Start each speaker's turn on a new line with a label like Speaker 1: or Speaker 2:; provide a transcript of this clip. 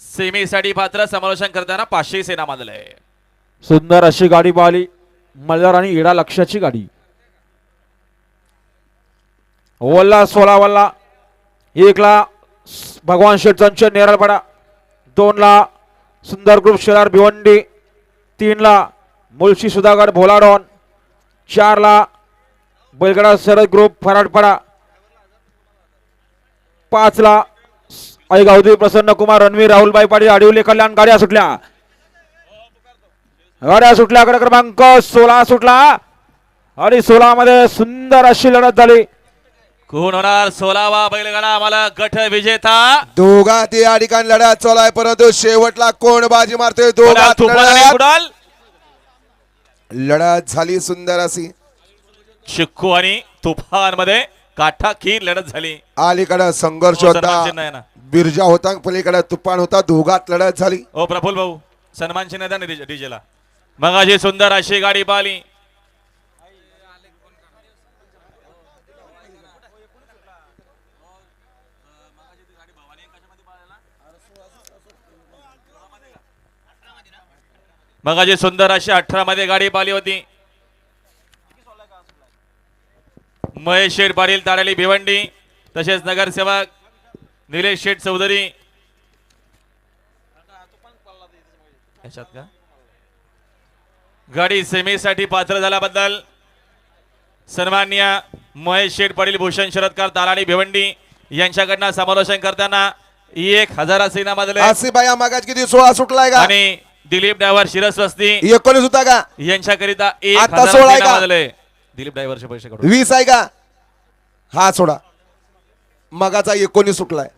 Speaker 1: सेमीसाठी पात्र समालोचन करताना 500 सेना मानलंय.
Speaker 2: सुंदर अशी गाडी पाहिली मल्हार आणि इडा लक्षाची गाडी. वल्ला 16 वल्ला 1 ला भगवान शेठ चंचन नेरळपाडा, 2 ला सुंदर ग्रुप शेलार भिवंडी, 3 ला मुळशी सुधागड भोलाडॉन, 4 ला बैलगडा शरद ग्रुप फराडपाडा, 5 ला गावदेवी प्रसन्न कुमार रणवीर राहुलबाई पाटील आडिवले कल्याण. गाड्या सुटल्या कडे क्रमांक 16 सुटला आणि 16 मध्ये सुंदर अशी लढत झाली.
Speaker 1: कोण होणार 16वा बैलगाडा आम्हाला गट विजेता.
Speaker 3: दोघात या ठिकाणी लढत चालू आहे, परंतु शेवटला कोण बाजी मारतोय? दोघात लढत झाली सुंदर अशी.
Speaker 1: चिक्कू आणि तुफान मध्ये काठाखीर लढत झाली.
Speaker 3: अलीकडे संघर्ष होता, बिरजा होता, पलीकडे तुफान होता. दोघात लढत झाली.
Speaker 1: ओ प्रफुल्ल भाऊ सन्मान चिन्ह द्या डीजेला. मगाशी सुंदर अशी गाडी पाहिली. मगाशी सुंदर अशी 18 मध्ये गाडी पाहिली होती. महेश शेठ पाटील ताडाली भिवंडी, तसेच नगरसेवक निलेश शेठ चौधरी याच्यात का गाडी सेमीसाठी पात्र झाल्याबद्दल सन्माननीय महेश शेठ पाटील भूषण शरदकार तालाडी भिवंडी यांच्याकडनं समालोचन करताना 1000 सेना मधले
Speaker 3: आसिफाई मागाच किती 16 सुटलाय का?
Speaker 1: आणि दिलीप ड्रायव्हर शिरस्वस्ती
Speaker 3: 19 होता का?
Speaker 1: यांच्याकरिता
Speaker 3: आता 16 आहे
Speaker 1: 1000
Speaker 3: का?
Speaker 1: मधले दिलीप ड्रायव्हरचे पैसे काढून
Speaker 3: 20 आहे का? हा सोडा. मगाचा 19 सुटलाय.